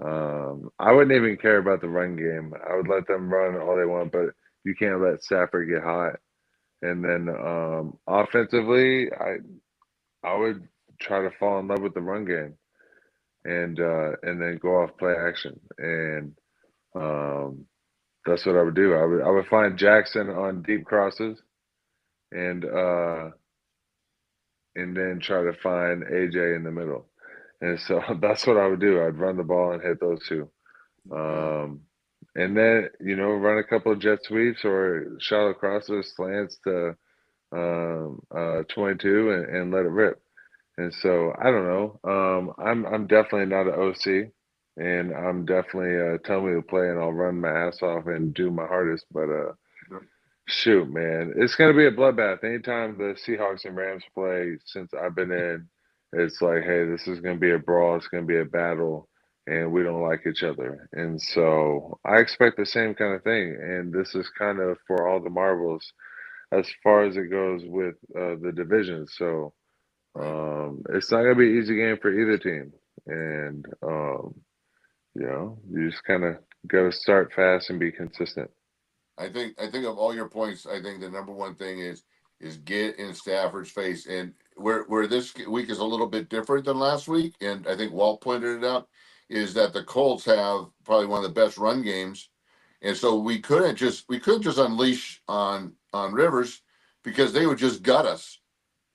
I wouldn't even care about the run game. I would let them run all they want, but you can't let Stafford get hot. And then offensively, I would try to fall in love with the run game, and then go off play action. And that's what I would do. I would find Jackson on deep crosses, and then try to find AJ in the middle. And so that's what I would do. I'd run the ball and hit those two. And then, run a couple of jet sweeps or shallow crosses, slants to 22 and let it rip. And so I don't know. I'm definitely not an OC, and I'm definitely tell me to play and I'll run my ass off and do my hardest. But shoot, man, it's gonna be a bloodbath. Anytime the Seahawks and Rams play since I've been in, it's like, hey, this is gonna be a brawl. It's gonna be a battle, and we don't like each other. And so I expect the same kind of thing. And this is kind of for all the marbles as far as it goes with the division. So it's not gonna be an easy game for either team. And you just kind of got to start fast and be consistent. I think of all your points, I think the number one thing is get in Stafford's face. And where this week is a little bit different than last week, and I think Walt pointed it out, is that the Colts have probably one of the best run games. And so we couldn't just unleash on Rivers, because they would just gut us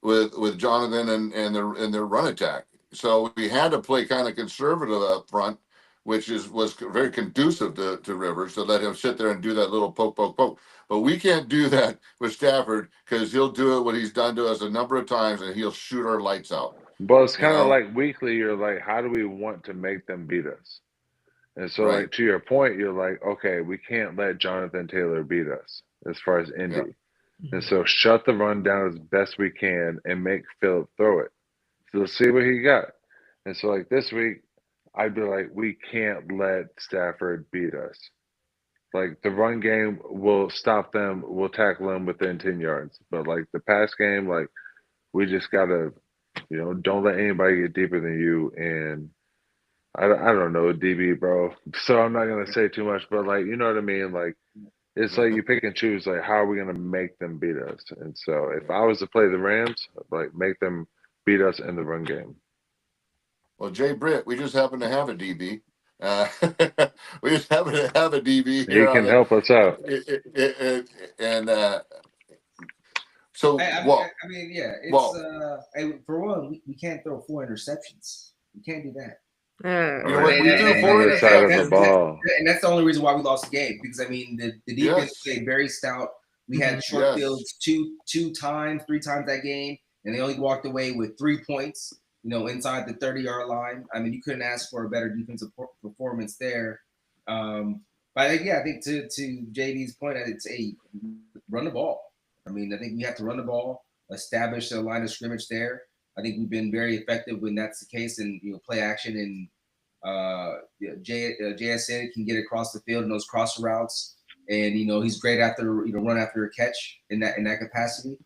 with Jonathan and their run attack. So we had to play kind of conservative up front, which was very conducive to Rivers, to let him sit there and do that little poke. But we can't do that with Stafford, because he'll do it what he's done to us a number of times, and he'll shoot our lights out. But it's kind of like weekly, you're like, how do we want to make them beat us? And so, like, to your point, you're like, okay, we can't let Jonathan Taylor beat us as far as Indy. Yeah. And so shut the run down as best we can and make Phillip throw it. So let's see what he got. And so, like, this week, I'd be like, we can't let Stafford beat us. Like, the run game will stop them. We'll tackle them within 10 yards. But, like, the pass game, like, we just got to, don't let anybody get deeper than you. And I don't know, DB, bro. So I'm not going to say too much. But, like, you know what I mean? Like, it's like you pick and choose, like, how are we going to make them beat us? And so if I was to play the Rams, like, make them beat us in the run game. Well, Jay Britt, we just happen to have a DB. We just happen to have a DB here. He can help us out. So, I mean, yeah, it's for one, we can't throw 4 interceptions. We can't do that. We threw 4 interceptions, and that's the only reason why we lost the game. Because I mean, the defense played very stout. We had short fields 3 times that game, and they only walked away with 3 points. Inside the 30-yard line. I mean, you couldn't ask for a better defensive performance there. But I think to JD's point, it's run the ball. I mean, I think we have to run the ball, establish a line of scrimmage there. I think we've been very effective when that's the case, and play action and JSN can get across the field in those cross routes, and he's great after run after a catch in that capacity.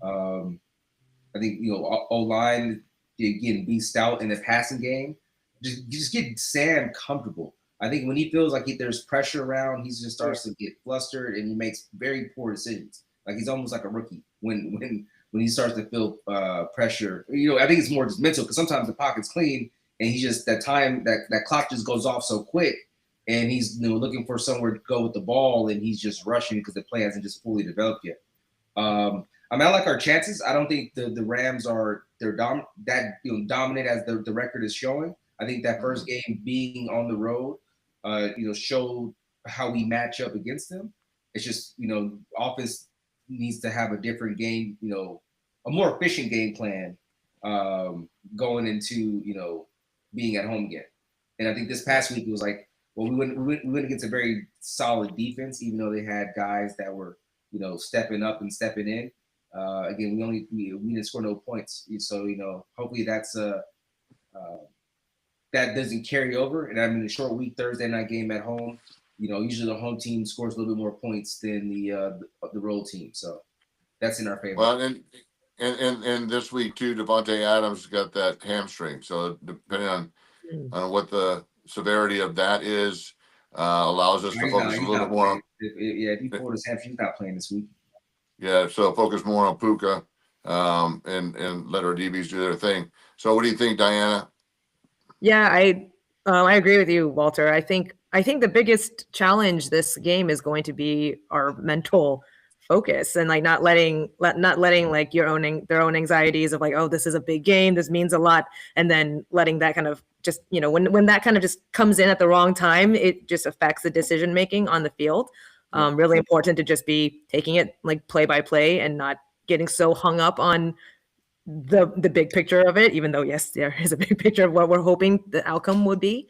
I think O-line. Again, be stout in the passing game. Just get Sam comfortable. I think when he feels like there's pressure around, he just starts to get flustered and he makes very poor decisions. Like he's almost like a rookie when he starts to feel pressure. I think it's more just mental, because sometimes the pocket's clean and he just that clock just goes off so quick, and he's looking for somewhere to go with the ball, and he's just rushing because the play hasn't just fully developed yet. I like our chances. I don't think the Rams are dominant as the record is showing. I think that first game being on the road, showed how we match up against them. It's just, offense needs to have a different game, a more efficient game plan going into, being at home again. And I think this past week it was like, well, we went against a very solid defense, even though they had guys that were, stepping up and stepping in. Again, we didn't score no points. So, hopefully that's that doesn't carry over. And I mean, the short week Thursday night game at home, usually the home team scores a little bit more points than the road team. So that's in our favor. Well, and this week too, Devontae Adams got that hamstring. So depending on what the severity of that is, allows us to focus a little bit more on. If he pulled his hamstring, he's not playing this week. Yeah, so focus more on Puka, and let our DBs do their thing. So what do you think, Diana? Yeah, I agree with you, Walter. I think the biggest challenge this game is going to be our mental focus and like not letting like their own anxieties of like, oh, this is a big game, this means a lot, and then letting that kind of just, when that kind of just comes in at the wrong time, it just affects the decision making on the field. Really important to just be taking it like play by play and not getting so hung up on the big picture of it, even though yes, there is a big picture of what we're hoping the outcome would be.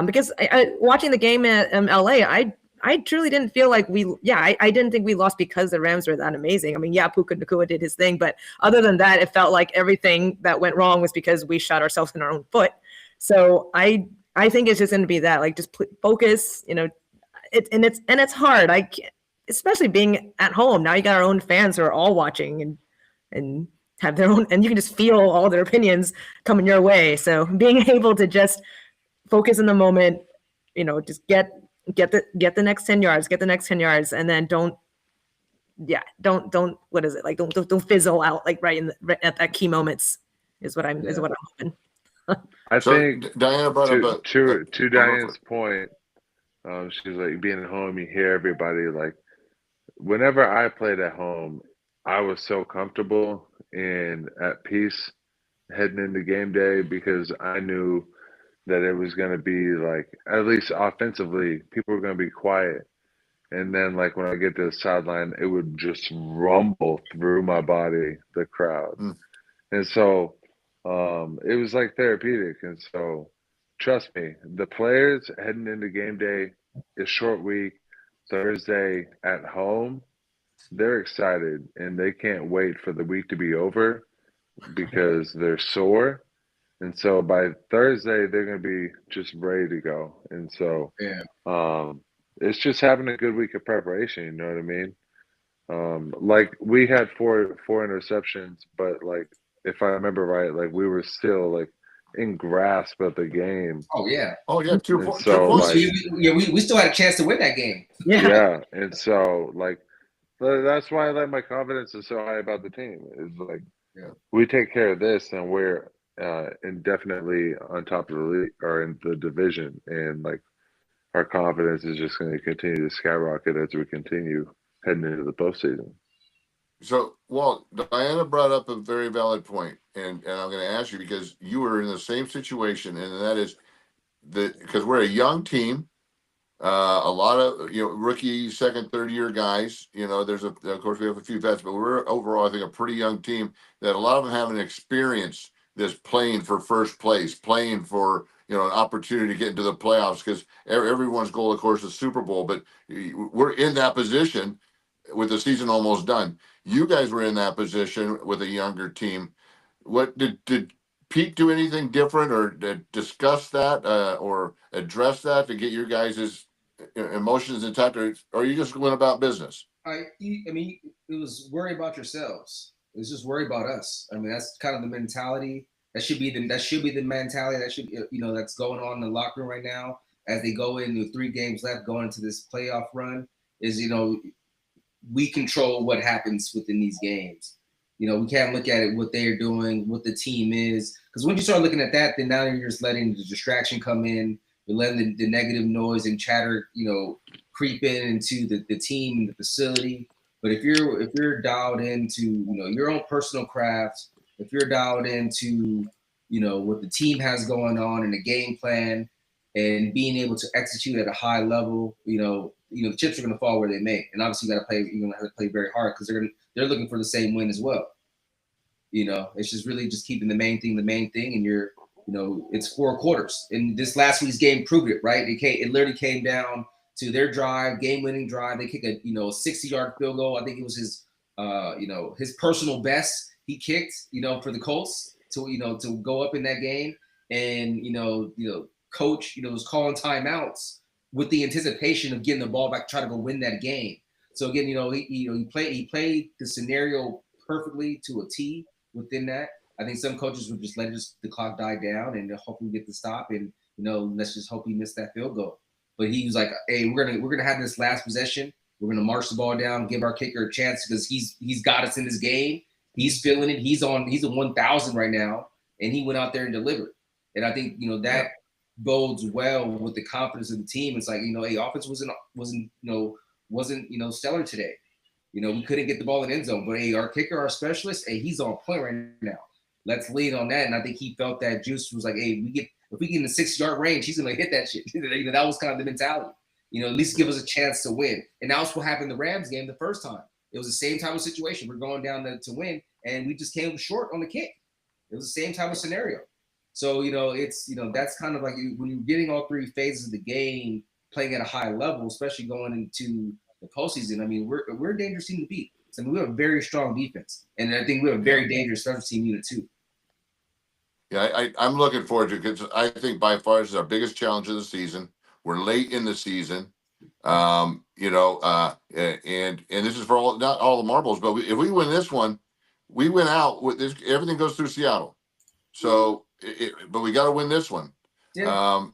Because I watching the game at LA, I truly didn't feel like I didn't think we lost because the Rams were that amazing. I mean, yeah, Puka Nacua did his thing, but other than that, it felt like everything that went wrong was because we shot ourselves in our own foot. So I think it's just going to be that, like, just focus, it's hard. I can't, especially being at home. Now you got our own fans who are all watching and have their own, and you can just feel all their opinions coming your way. So being able to just focus in the moment, just get the next 10 yards, and then don't what is it like? Don't fizzle out like right at that key moments is what I'm hoping. I think Diana brought up to Diana's point. She's like, being at home, you hear everybody. Like, whenever I played at home, I was so comfortable and at peace heading into game day because I knew that it was going to be like, at least offensively, people were going to be quiet. And then, like, when I get to the sideline, it would just rumble through my body, the crowd. And so it was like therapeutic. And so, trust me, the players heading into game day, a short week, Thursday at home, they're excited and they can't wait for the week to be over because they're sore. And so by Thursday, they're going to be just ready to go. And so it's just having a good week of preparation, you know what I mean? Like, we had four interceptions, but, like, if I remember right, like, we were still, like, in grasp of the game. Oh yeah. 2 points. So, like, we still had a chance to win that game. Yeah. And so, like, that's why my confidence is so high about the team. Is like, we take care of this and we're indefinitely on top of the league or in the division, and like our confidence is just going to continue to skyrocket as we continue heading into the postseason. So, Walt, Diana brought up a very valid point, and I'm going to ask you because you were in the same situation, and that is that because we're a young team, a lot of rookie, second, third year guys. There's of course we have a few vets, but we're overall I think a pretty young team that a lot of them haven't experienced this playing for first place, playing for an opportunity to get into the playoffs because everyone's goal, of course, is Super Bowl, but we're in that position with the season almost done. You guys were in that position with a younger team. What did Pete do anything different or discuss that or address that to get your guys' emotions intact, or you just went about business? I mean, it was worry about yourselves. It was just worry about us. I mean, that's kind of the mentality. That should be the mentality that should that's going on in the locker room right now as they go in with 3 games left going into this playoff run. Is we control what happens within these games. We can't look at it what they're doing, what the team is, because when you start looking at that, then now you're just letting the distraction come in. You're letting the negative noise and chatter, creep into the team and the facility. But if you're dialed into, your own personal craft, if you're dialed into, what the team has going on and the game plan and being able to execute at a high level, the chips are going to fall where they may. And obviously you're going to have to play very hard because they're looking for the same win as well. It's just really just keeping the main thing, and it's 4 quarters. And this last week's game proved it, right? It literally came down to their game-winning drive. They kicked a 60-yard field goal. I think it was his personal best he kicked, for the Colts to go up in that game. And, coach, was calling timeouts with the anticipation of getting the ball back, try to go win that game. So again, he played the scenario perfectly to a T within that. I think some coaches would just let the clock die down and hopefully get the stop, and let's just hope he missed that field goal. But he was like, "Hey, we're gonna have this last possession. We're gonna march the ball down, give our kicker a chance because he's got us in this game. He's feeling it. He's a 1,000 right now, and he went out there and delivered. And I think that bodes well with the confidence of the team. It's like hey, offense wasn't stellar today. We couldn't get the ball in the end zone, but hey, our kicker, our specialist, hey, he's on point right now. Let's lean on that. And I think he felt that juice was like, hey, if we get in the 6-yard range, he's gonna hit that shit. That was kind of the mentality. At least give us a chance to win. And that was what happened in the Rams game the first time. It was the same type of situation. We're going down to win, and we just came short on the kick. It was the same type of scenario. So it's that's kind of like when you're getting all 3 phases of the game playing at a high level, especially going into the postseason. I mean, we're a dangerous team to beat. I mean, we have a very strong defense, and I think we have a very dangerous special team unit too. Yeah, I'm looking forward to it because I think by far this is our biggest challenge of the season. We're late in the season, and this is for not all the marbles, but if we win this one, we win out with this. Everything goes through Seattle, so but we got to win this one. Yeah.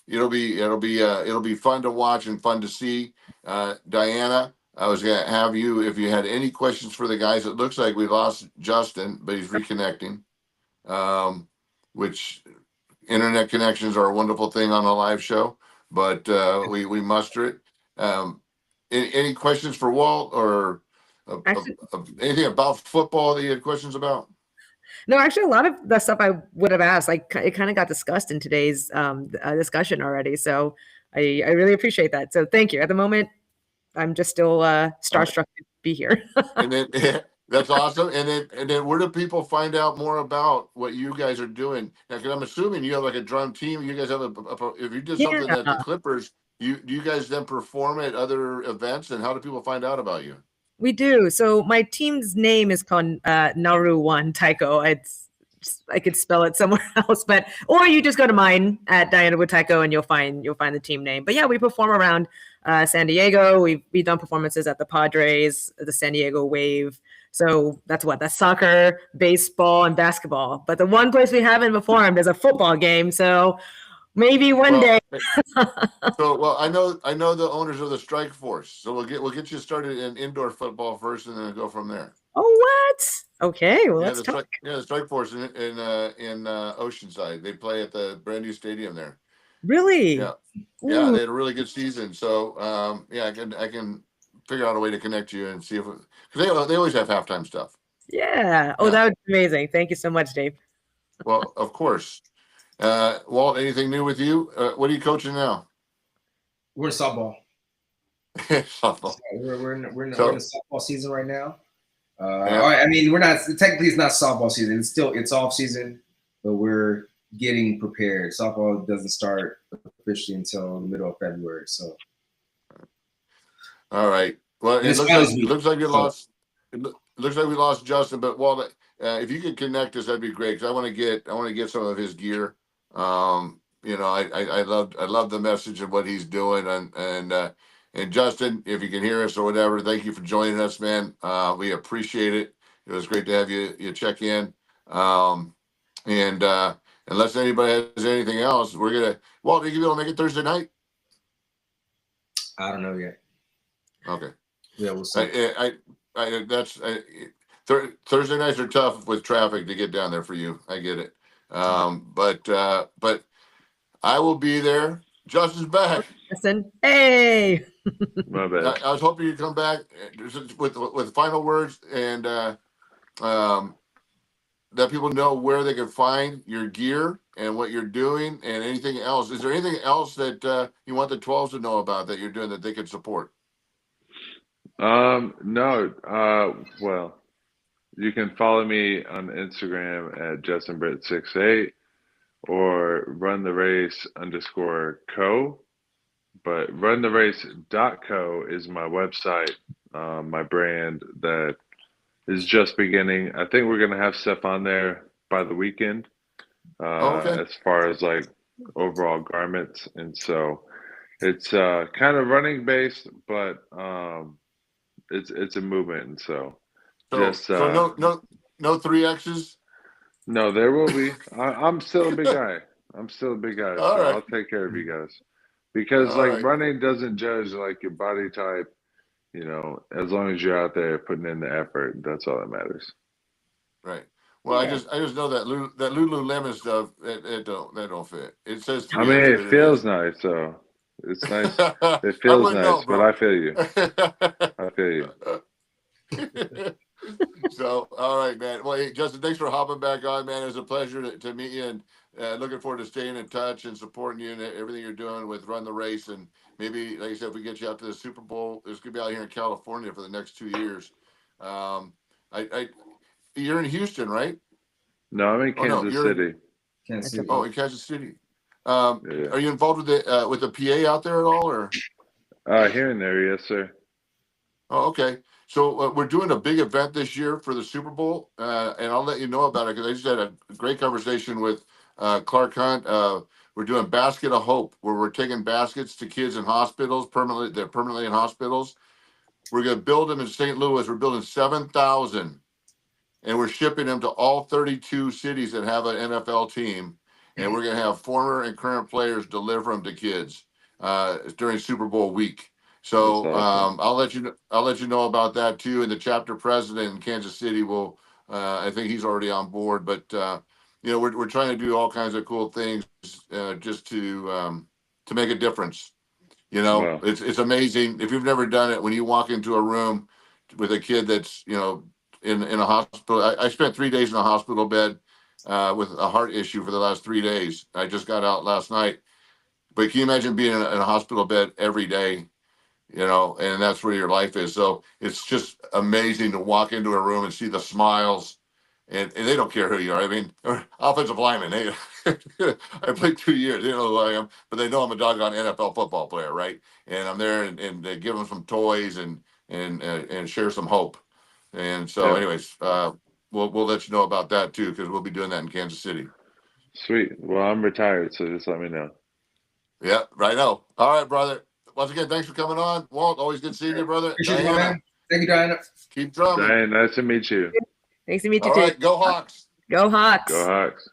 It'll be fun to watch and fun to see. Diana, I was going to have you, if you had any questions for the guys. It looks like we lost Justin, but he's reconnecting, which internet connections are a wonderful thing on a live show, but we muster it. Any questions for Walt or anything about football that you had questions about? No, actually, a lot of the stuff I would have asked, it kind of got discussed in today's discussion already. So I really appreciate that. So thank you. At the moment, I'm just still starstruck to be here. And then that's awesome. And then where do people find out more about what you guys are doing? Now, because I'm assuming you have like a drum team. You guys have if you did something at the Clippers, do you guys then perform at other events? And how do people find out about you? We do. So my team's name is called Nauru One Taiko. I could spell it somewhere else, or you just go to mine at Diana Wood Taiko and you'll find the team name. But yeah, we perform around San Diego. We've done performances at the Padres, the San Diego Wave. So that's soccer, baseball, and basketball. But the one place we haven't performed is a football game. So maybe one day. I know the owners of the Strike Force. So we'll get you started in indoor football first, and then go from there. Oh, what? Okay, well, let's talk. The Strike Force in Oceanside. They play at the brand new stadium there. Really? Yeah. Ooh. Yeah, they had a really good season. So I can figure out a way to connect you and see if because they always have halftime stuff. Yeah. Oh, that would be amazing. Thank you so much, Dave. Well, of course. Walt, anything new with you? What are you coaching now? We're in softball. Softball. We're in the softball season right now. I mean, we're not technically it's not softball season. It's off season, but we're getting prepared. Softball doesn't start officially until the middle of February. So, all right. Well, it looks like we lost. It looks like we lost Justin, but Walt, if you could connect us, that'd be great because I want to get some of his gear. I love the message of what he's doing, and Justin, if you can hear us or whatever, thank you for joining us, man. We appreciate it. It was great to have you check in. Unless anybody has anything else, we're gonna. Walt, are you gonna be able to make it Thursday night? I don't know yet. Okay. Yeah, we'll see. Thursday nights are tough with traffic to get down there for you. I get it. But I will be there. Justin's back. Justin, hey. My bad. I was hoping you'd come back with final words and let people know where they can find your gear and what you're doing and anything else. Is there anything else that you want the 12s to know about that you're doing that they can support? No. Well, you can follow me on Instagram at JustinBritt68 or runtherace_co. But runtherace.co is my website, my brand that is just beginning. I think we're gonna have stuff on there by the weekend, Okay. as far as like overall garments, and so it's kind of running based, but it's a movement, and so just So no 3X's. no, there will be. I'm still a big guy. I'm still a big guy, All so right. I'll take care of you guys. Because All like right. running doesn't judge like your body type, as long as you're out there putting in the effort, that's all that matters. Right. Well, Yeah. I just know that that Lululemon stuff it don't fit. It says I mean, 3X, it but it feels is. nice, so it's nice. It I feels wouldn't know, nice, but bro. I feel you. I feel you. So, all right, man. Well, hey, Justin, thanks for hopping back on, man. It was a pleasure to meet you, and looking forward to staying in touch and supporting you and everything you're doing with Run the Race. And maybe, like I said, if we get you out to the Super Bowl, it's gonna be out here in California for the next 2 years. You're in Houston, right? No, I'm in Oh no, Kansas you're in, City. Kansas City. in Kansas City. Yeah. Are you involved with the PA out there at all, or? Here and there, yes, sir. Oh, okay. So we're doing a big event this year for the Super Bowl, and I'll let you know about it because I just had a great conversation with Clark Hunt. We're doing Basket of Hope, where we're taking baskets to kids in hospitals permanently. They're permanently in hospitals. We're going to build them in St. Louis. We're building 7,000, and we're shipping them to all 32 cities that have an NFL team. And we're going to have former and current players deliver them to kids during Super Bowl week. So That's awesome. I'll let you know about that too. And the chapter president in Kansas City will, I think he's already on board. But we're trying to do all kinds of cool things just to make a difference. Wow. It's amazing if you've never done it. When you walk into a room with a kid that's in a hospital. I spent 3 days in a hospital bed with a heart issue for the last 3 days. I just got out last night. But can you imagine being in a hospital bed every day? And that's where your life is. So it's just amazing to walk into a room and see the smiles, and they don't care who you are. I mean, offensive lineman. I played 2 years. They don't know who I am, but they know I'm a doggone NFL football player, right? And I'm there and they give them some toys and share some hope. And so, Yep. anyways, we'll let you know about that too because we'll be doing that in Kansas City. Sweet. Well, I'm retired, so just let me know. Yeah, right now. All right, brother. Once again, thanks for coming on, Walt. Always good seeing you, brother. Appreciate you, Diana, man. Thank you, Diana. keep drumming. Diane, nice to meet you. Nice to meet you All too. right, go Hawks. Go Hawks. Go Hawks.